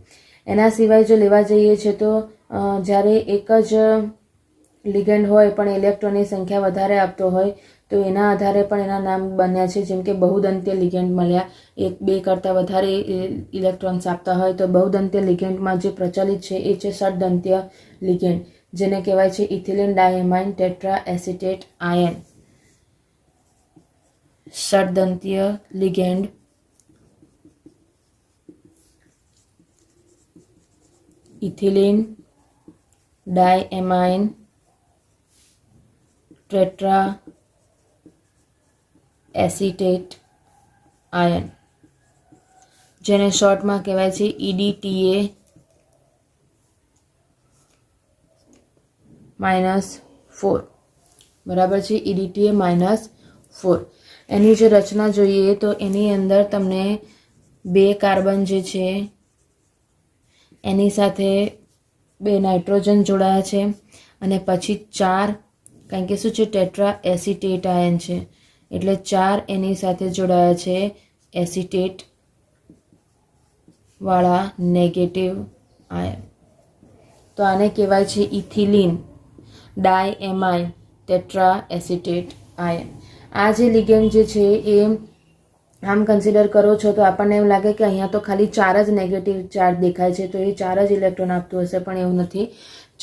એના સિવાય જો લેવા જઈએ છે તો જ્યારે એક જ લિગેન્ડ હોય પણ ઇલેક્ટ્રોનની સંખ્યા વધારે આપતો હોય તો એના આધારે પણ એના નામ બન્યા છે. જેમ કે બહુદંતીય લિગેન્ડ મળ્યા, 1-2 કરતાં વધારે ઇલેક્ટ્રોન્સ આપતા હોય તો બહુદંતીય લિગેન્ડમાં જે પ્રચલિત છે એ છે ષડદંતીય લિગેન્ડ, જેને કહેવાય છે ethylene diamine tetra acetate ion. ષડદંતીય ligand ethylene diamine tetra acetate ion, જેને શોર્ટમાં કહેવાય છે EDTA -4. બરાબર છે, EDTA -4. એની જે રચના જોઈએ તો એની અંદર તમને 2 કાર્બન જે છે એની સાથે 2 નાઇટ્રોજન જોડાયા છે અને પછી 4, કારણ કે શું છે ટેટ્રા એસિટેટ આયન છે એટલે 4 એની સાથે જોડાયા છે એસિટેટ વાળા નેગેટિવ આયન. તો આને કહેવાય છે ethylene diamine tetra acetate ion. આ જે લિગેન્ડ જે છે એ આમ કન્સિડર કરો છો તો આપણને એમ લાગે કે અહીંયા તો ખાલી 4 જ નેગેટિવ ચાર્જ દેખાય છે, તો એ 4 જ ઇલેક્ટ્રોન આપતું હશે, પણ એવું નથી.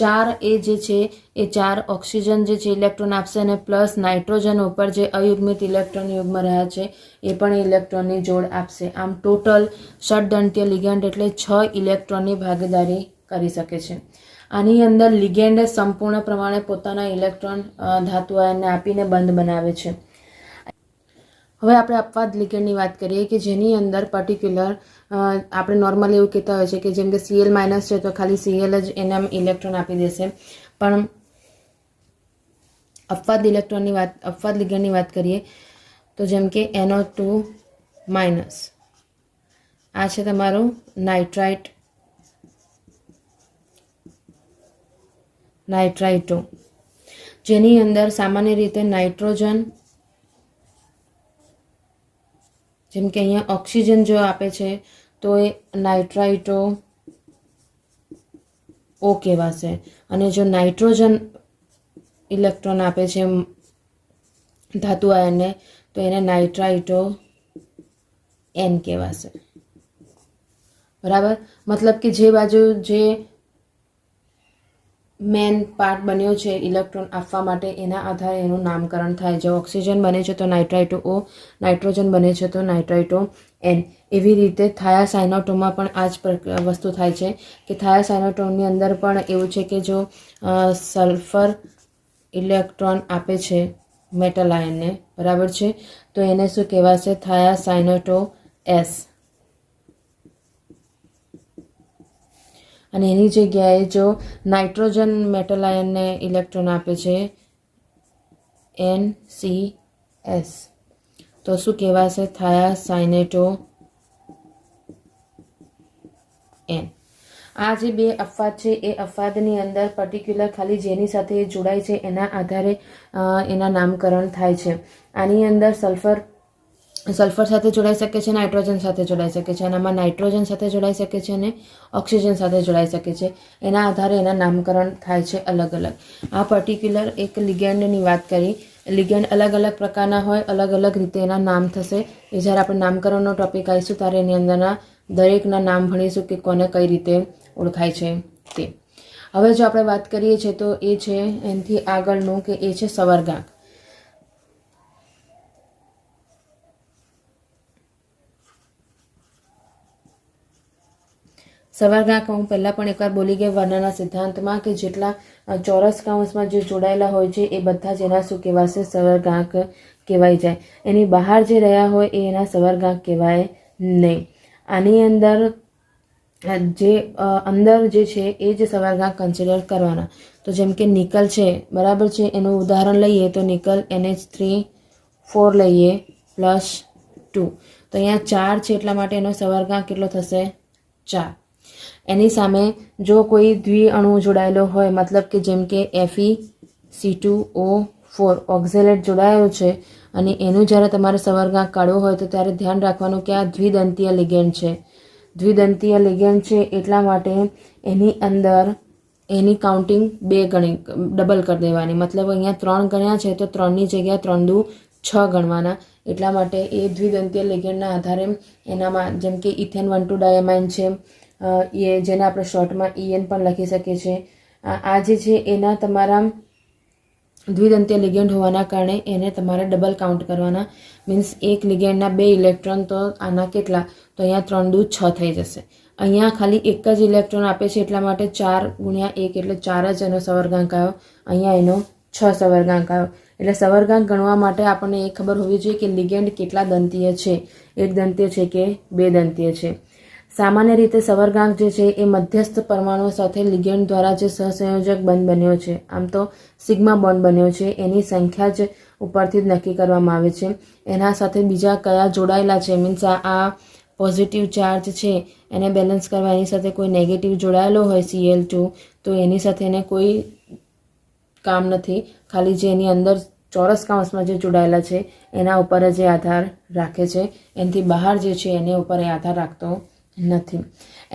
4 એ જે છે એ 4 ઓક્સિજન જે છે ઇલેક્ટ્રોન આપશે અને પ્લસ નાઇટ્રોજન ઉપર જે અયુગ્મિત ઇલેક્ટ્રોન યુગ્મ રહ્યા છે એ પણ ઇલેક્ટ્રોનની જોડ આપશે. આમ ટોટલ ષડદંતીય લિગેન્ડ એટલે 6 ઇલેક્ટ્રોનની ભાગીદારી કરી શકે છે. આની અંદર લિગેન્ડ સંપૂર્ણ પ્રમાણે પોતાના ઇલેક્ટ્રોન ધાતુ આયનને આપીને બંધ બનાવે છે. હવે આપણે અપવાદ લિગેન્ડની વાત કરીએ કે જેની અંદર પર્ટિક્યુલર આપણે નોર્મલી એવું કહેતા હોય છે કે જેમ કે Cl- છે તો ખાલી Cl જ એના ઇલેક્ટ્રોન આપી દેશે, પણ અપવાદ લિગેન્ડની વાત કરીએ તો જેમ કે NO2-, આ છે તમારું નાઇટ્રાઇટો, જેની અંદર સામાન્ય રીતે નાઇટ્રોજન, જેમ કે અહીંયા ઓક્સિજન જો આપે છે તો એ નાઇટ્રાઇટો O કહેવાશે અને જો નાઇટ્રોજન ઇલેક્ટ્રોન આપે છે ધાતુ આયનને તો એને નાઇટ્રાઇટો N કહેવાશે. બરાબર, મતલબ કે જે બાજુ જે મેન પાર્ટ બન્યો છે ઇલેક્ટ્રોન આપવા માટે એના આધારે એનું નામકરણ થાય. જો ઓક્સિજન બને છે તો નાઇટ્રાઇટો O, નાઇટ્રોજન બને છે તો નાઇટ્રાઇટો N. એવી રીતે થાયાસાયનોટોમાં પણ આ જ વસ્તુ થાય છે કે થાયાસાયનોટોની અંદર પણ એવું છે કે જો સલ્ફર ઇલેક્ટ્રોન આપે છે મેટલ આયનને, બરાબર છે, તો એને શું કહેવાશે થાયાસાયનોટો S. અને એની જગ્યાએ જો નાઇટ્રોજન મેટલ આયનને ઇલેક્ટ્રોન આપે છે NCS તો શું કહેવાશે થાયાસાયનેટો N. આ જે 2 અપવાદ છે એ અપવાદની અંદર પર્ટિક્યુલર ખાલી જેની સાથે એ જોડાય છે એના આધારે એના નામકરણ થાય છે. આની અંદર સલ્ફર સાથે જોડાઈ શકે છે, નાઇટ્રોજન સાથે જોડાઈ શકે છે, અને આમાં નાઇટ્રોજન સાથે જોડાઈ શકે છે અને ઓક્સિજન સાથે જોડાઈ શકે છે. એના આધારે એના નામકરણ થાય છે અલગ અલગ. આ પર્ટિક્યુલર એક લિગેન્ડની વાત કરી. લિગેન્ડ અલગ અલગ પ્રકારના હોય, અલગ અલગ રીતે એના નામ થશે. એ જ્યારે આપણે નામકરણનો ટોપિક આવીશું ત્યારે એની અંદરના દરેકના નામ ભણીશું કે કોને કઈ રીતે ઓળખાય છે તે. હવે જો આપણે વાત કરીએ છીએ તો એ છે એનાથી આગળનું કે એ છે સવર્ગાંક. સવર્ગાંક હું પહેલાં પણ એકવાર બોલી ગઈ વર્ણના સિદ્ધાંતમાં કે જેટલા ચોરસ કૌંસમાં જે જોડાયેલા હોય છે એ બધા જ એના શું કહેવાશે સવર્ગાંક કહેવાય જાય. એની બહાર જે રહ્યા હોય એ એના સવર્ગાંક કહેવાય નહીં. આની અંદર જે છે એ જ સવર્ગાંક કન્સિડર કરવાના. તો જેમ કે નિકલ છે, બરાબર છે, એનું ઉદાહરણ લઈએ તો નિકલ NH3 લઈએ +2 તો અહીંયા 4 છે એટલા માટે એનો સવર્ગાંક કેટલો થશે 4. એની સામે જો કોઈ દ્વિઅણુ જોડાયેલો હોય, મતલબ કે જેમ કે FeC2O4 ઓક્ઝેલેટ જોડાયો છે અને એનું જ્યારે તમારે સવર્ગાંક કાઢવો હોય તો ત્યારે ધ્યાન રાખવાનું કે આ દ્વિદંતીય લિગેન્ડ છે. દ્વિદંતીય લિગેન્ડ છે એટલા માટે એની અંદર એની કાઉન્ટિંગ 2 ગણી ડબલ કરી દેવાની. મતલબ અહીંયા 3 ગણ્યા છે તો 3ની જગ્યાએ 3 દુ 6 ગણવાના. એટલા માટે એ દ્વિદંતીય લિગેન્ડના આધારે એનામાં જેમ કે ઇથેન 1,2 ડાયમાઇન છે, એ જેને આપણે શોર્ટમાં EN પણ લખી શકીએ છીએ. આ જે છે એના તમારા દ્વિદંતીય લિગેન્ડ હોવાના કારણે એને તમારે ડબલ કાઉન્ટ કરવાના. મીન્સ એક લિગેન્ડના 2 ઇલેક્ટ્રોન, તો આના કેટલા? તો અહીંયા 3 દૂ 6 થઈ જશે. અહીંયા ખાલી એક જ ઇલેક્ટ્રોન આપે છે એટલા માટે 4 ગુણ્યા 1 એટલે 4 જ એનો સવર્ગાંક આવ્યો. અહીંયા એનો 6 સવર્ગાંક આવ્યો. એટલે સવર્ગાંક ગણવા માટે આપણને એ ખબર હોવી જોઈએ કે લિગેન્ડ કેટલા દંતીય છે, એક દંતીય છે કે 2 દંતીય છે. સામાન્ય રીતે સવર્ગાંક જે છે એ મધ્યસ્થ પરમાણુઓ સાથે લિગેન્ડ દ્વારા જે સહસંયોજક બંધ બન્યો છે, આમ તો સિગ્મા બોન્ડ બન્યો છે, એની સંખ્યા જ ઉપરથી જ નક્કી કરવામાં આવે છે. એના સાથે બીજા કયા જોડાયેલા છે, મીન્સ આ પોઝિટિવ ચાર્જ છે એને બેલેન્સ કરવા એની સાથે કોઈ નેગેટિવ જોડાયેલો હોય Cl2, તો એની સાથે એને કોઈ કામ નથી. ખાલી જે એની અંદર ચોરસ કાઉન્સમાં જે જોડાયેલા છે એના ઉપર જ આધાર રાખે છે. એનાથી બહાર જે છે એની ઉપર એ આધાર રાખતો નથી.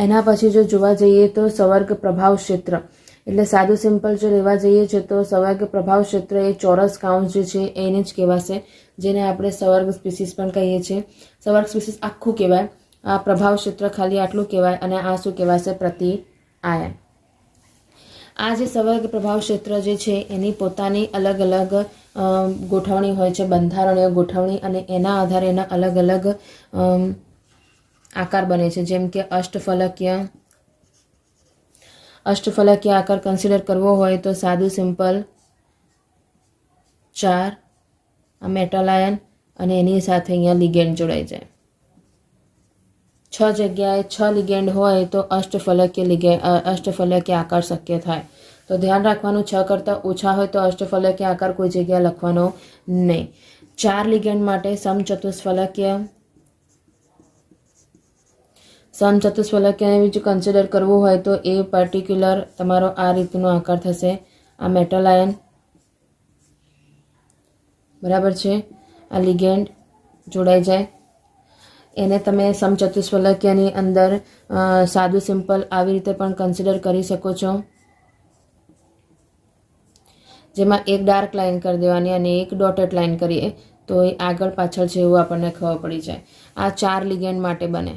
એના પછી જો જોવા જઈએ તો સંવર્ગ પ્રભાવ ક્ષેત્ર, એટલે સાદું સિમ્પલ જો લેવા જઈએ છે તો સંવર્ગ પ્રભાવ ક્ષેત્ર એ ચોરસ કાઉન્સ જે છે એને જ કહેવાશે, જેને આપણે સંવર્ગ સ્પીસીસ પણ કહીએ છીએ. સંવર્ગ સ્પીસીસ આખું કહેવાય, આ પ્રભાવ ક્ષેત્ર ખાલી આટલું કહેવાય, અને આ શું કહેવાશે? પ્રતિ આયન. આ જે સંવર્ગ પ્રભાવ ક્ષેત્ર જે છે એની પોતાની અલગ અલગ ગોઠવણી હોય છે, બંધારણીય ગોઠવણી, અને એના આધારે એના અલગ અલગ આકાર બને છે. જેમ કે અષ્ટફલકીય આકાર કન્સિડર કરવો હોય તો સાદું સિમ્પલ 4 આ મેટલ આયન અને એની સાથે અહીંયા લિગેન્ડ જોડાઈ જાય. 6 જગ્યાએ 6 લિગેન્ડ હોય તો અષ્ટફલકીય આકાર શક્ય થાય. તો ધ્યાન રાખવાનું, 6 કરતાં ઓછા હોય તો અષ્ટફલકીય આકાર કોઈ જગ્યાએ લખવાનો નહીં. 4 લિગેન્ડ માટે સમચતુષ્ફલકીય બીજું કન્સિડર કરવું હોય તો એ પર્ટિક્યુલર તમારો આ રીતનો આકાર થશે. આ મેટલ આયન બરાબર છે, આ લિગેન્ડ જોડાઈ જાય, એને તમે સમચતુષ્ફલકીયની અંદર સાદું સિમ્પલ આવી રીતે પણ કન્સિડર કરી શકો છો, જેમાં એક ડાર્ક લાઇન કરી દેવાની અને એક ડોટેડ લાઇન કરીએ તો એ આગળ પાછળ છે એવું આપણને ખબર પડી જાય. આ 4 લિગેન્ડ માટે બને.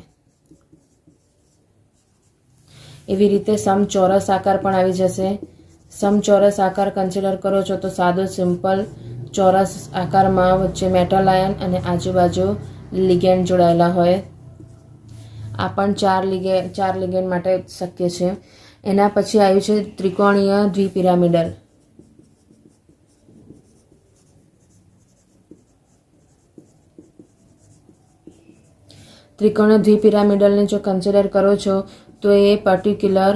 એવી રીતે સમચોરસ આકાર પણ આવી જશે. સમચોરસ આકાર કન્સિડર કરો છો તો સાદો સિમ્પલ ચોરસ આકારમાં વચ્ચે મેટલ આયન અને આજુબાજુ લિગેન્ડ જોડાયેલા હોય. આ પણ 4 લિગેન્ડ માટે શક્ય છે. એના પછી આવ્યું છે ત્રિકોણીય દ્વિપિરામિડલ. ત્રિકોણીય દ્વિપિરામિડલને જો કન્સિડર કરો છો તો એ પર્ટિક્યુલર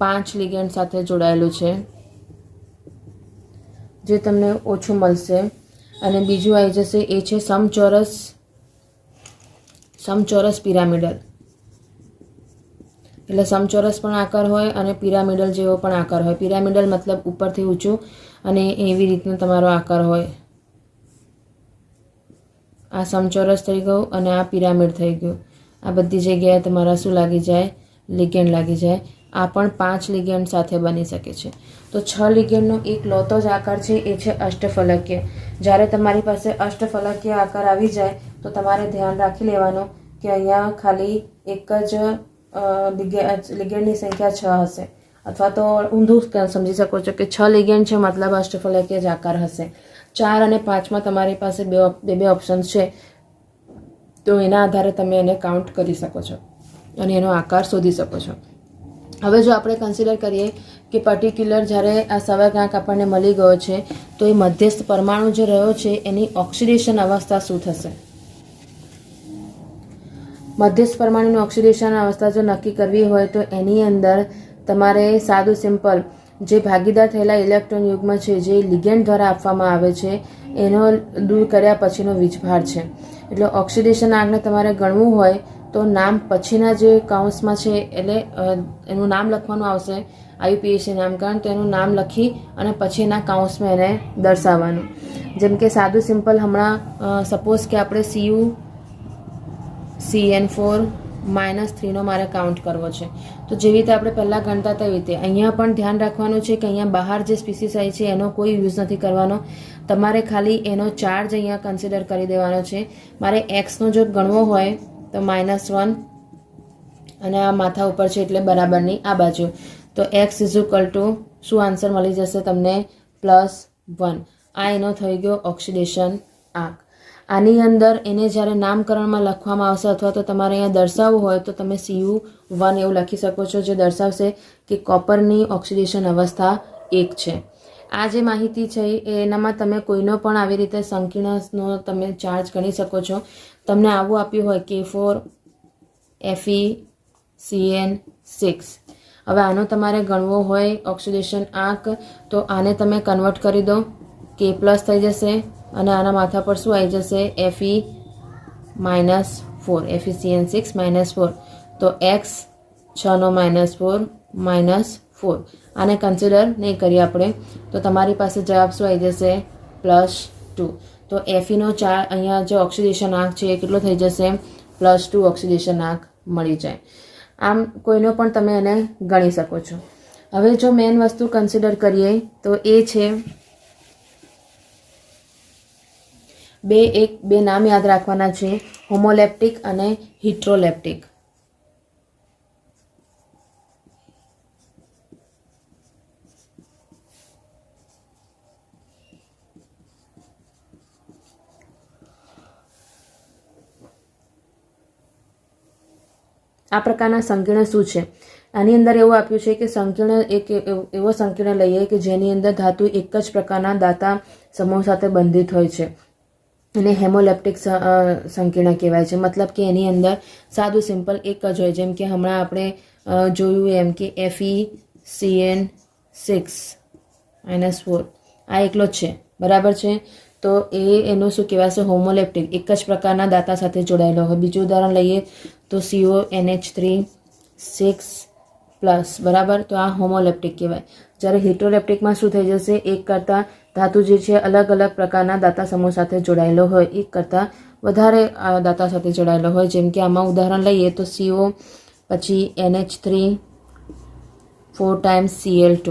5 લિગેન્ડ સાથે જોડાયેલું છે, જે તમને ઓછું મળશે. અને બીજું આવી જશે એ છે સમચોરસ પિરામિડલ. એટલે સમચોરસ પણ આકાર હોય અને પિરામિડલ જેવો પણ આકાર હોય. પિરામિડલ મતલબ ઉપરથી ઊંચું, અને એવી રીતનો તમારો આકાર હોય. આ સમચોરસ થઈ ગયું અને આ પિરામિડ થઈ ગયું. આ બધી જગ્યાએ તમારા શું લાગી જાય? લિગેન્ડ લાગી જાય. આ પણ 5 લિગેન્ડ સાથે બની શકે છે. તો 6 લિગેન્ડનો એક લોતો જ આકાર છે એ છે અષ્ટફલકીય. જ્યારે તમારી પાસે અષ્ટફલકીય આકાર આવી જાય તો તમારે ધ્યાન રાખી લેવાનું કે અહીંયા ખાલી એક જ લિગેન્ડની સંખ્યા 6 હશે, અથવા તો ઊંધું સમજી શકો છો કે 6 લિગેન્ડ છે મતલબ અષ્ટફલકીય જ આકાર હશે. 4 અને 5માં તમારી પાસે બે ઓપ્શન છે, તો એના આધારે તમે એને કાઉન્ટ કરી શકો છો અને એનો આકાર શોધી શકો છો. હવે જો આપણે કન્સિડર કરીએ કે પર્ટિક્યુલર જ્યારે આ સવર્ગાંક આપણને મળી ગયો છે તો એ મધ્યસ્થ પરમાણુ જે રહ્યો છે એની ઓક્સિડેશન અવસ્થા શું થશે? મધ્યસ્થ પરમાણુની ઓક્સિડેશન અવસ્થા જો નક્કી કરવી હોય તો એની અંદર તમારે સાદું સિમ્પલ જે ભાગીદાર થયેલા ઇલેક્ટ્રોન યુગ્મ છે જે લિગેન્ડ દ્વારા આપવામાં આવે છે એનો દૂર કર્યા પછીનો વીજભાર છે. એટલે ઓક્સિડેશન આગને તમારે ગણવું હોય તો નામ પછીના જે કાઉન્સમાં છે એટલે એનું નામ લખવાનું આવશે, IUPAC નામકરણ, તો એનું નામ લખી અને પછી એના કાઉન્સમાં એને દર્શાવવાનું. જેમ કે સાદું સિમ્પલ હમણાં સપોઝ કે આપણે CuCN4-3નો મારે કાઉન્ટ કરવો છે, તો જેવી રીતે આપણે પહેલાં ગણતા તેવી રીતે અહીંયા પણ ધ્યાન રાખવાનું છે કે અહીંયા બહાર જે સ્પીસીસ આવી છે એનો કોઈ યુઝ નથી કરવાનો. તમારે ખાલી એનો ચાર્જ અહીંયા કન્સિડર કરી દેવાનો છે. મારે એક્સનો જો ગણવો હોય તો -1 અને આ માથા ઉપર છે એટલે બરાબરની આ બાજુ, તો x = શું આન્સર મળી જશે તમને? +1. આ એનો થઈ ગયો ઓક્સિડેશન આંક. આની અંદર એને જ્યારે નામકરણમાં લખવામાં આવશે અથવા તો તમારે અહીંયા દર્શાવવું હોય તો તમે Cu1 એવું લખી શકો છો, જે દર્શાવશે કે કોપરની ઓક્સિડેશન અવસ્થા 1 છે. આ જે માહિતી છે એનામાં તમે કોઈનો પણ આવી રીતે સંકીર્ણનો તમે ચાર્જ ગણી શકો છો. તમને આવું આપ્યું હોય K4 FeCN6. હવે આનો તમારે ગણવો હોય ઓક્સિડેશન આંક તો આને તમે કન્વર્ટ કરી દો, K+ થઈ જશે અને આના માથા પર શું આવી જશે? Fe-4 FeCN6 -4. તો x 6 નો -4 -4. આને કન્સિડર નહીં કરીએ આપણે તો તમારી પાસે જવાબ શું આવી જશે? +2. તો Feનો અહીંયા જે ઓક્સિડેશન આંક છે એ કેટલો થઈ જશે? +2 ઓક્સિડેશન આંક મળી જાય. આમ કોઈનો પણ તમે એને ગણી શકો છો. હવે જો મેઇન વસ્તુ કન્સિડર કરીએ તો એ છે બે નામ યાદ રાખવાના છે, હોમોલેપ્ટિક અને હિટ્રોલેપ્ટિક. આ પ્રકારના સંકીર્ણ શું છે? આની અંદર એવું આપ્યું છે કે સંકીર્ણ એક એવો સંકીર્ણ લઈએ કે જેની અંદર ધાતુ એક જ પ્રકારના દાતા સમૂહ સાથે બંધિત હોય છે અને હેમોલેપ્ટિક સંકીર્ણ કહેવાય છે. મતલબ કે એની અંદર સાદું સિમ્પલ એક જ હોય, જેમ કે હમણાં આપણે જોયું એમ કે FeCN6-4 આ એકલો જ છે, બરાબર છે. તો એનું શું કહેવાશે? હોમોલેપ્ટિક, એક જ પ્રકારના દાતા સાથે જોડાયેલો હોય. બીજું ઉદાહરણ લઈએ તો CONH3 6+, બરાબર. તો આ હોમોલેપ્ટિક કહેવાય. જ્યારે હિટ્રોલેપ્ટિકમાં શું થઈ જશે? એક કરતાં ધાતુ જે છે અલગ અલગ પ્રકારના દાતા સમૂહ સાથે જોડાયેલો હોય, એક કરતાં વધારે દાતા સાથે જોડાયેલો હોય. જેમ કે આમાં ઉદાહરણ લઈએ તો CO પછી NH3 4 × Cl2.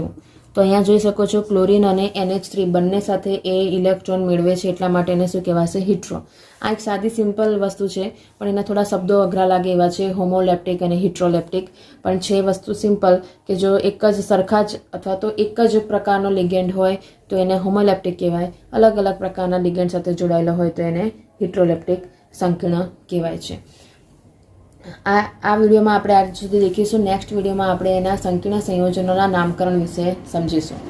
તો અહીંયા જોઈ શકો છો ક્લોરીન અને NH3 બંને સાથે એ ઇલેક્ટ્રોન મેળવે છે, એટલા માટે એને શું કહેવાશે? હિટ્રો. આ એક સાદી સિમ્પલ વસ્તુ છે, પણ એના થોડા શબ્દો અઘરા લાગે એવા છે, હોમોલેપ્ટિક અને હિટ્રોલેપ્ટિક. પણ છે વસ્તુ સિમ્પલ કે જો એક જ સરખા જ અથવા તો એક જ પ્રકારનો લિગેન્ડ હોય તો એને હોમોલેપ્ટિક કહેવાય, અલગ અલગ પ્રકારના લિગેન્ડ સાથે જોડાયેલો હોય તો એને હિટ્રોલેપ્ટિક સંકીર્ણ કહેવાય છે. આ વિડીયોમાં આપણે આજ સુધી દેખીશું. નેક્સ્ટ વિડીયોમાં આપણે એના સંકીર્ણ સંયોજનોના નામકરણ વિશે સમજીશું.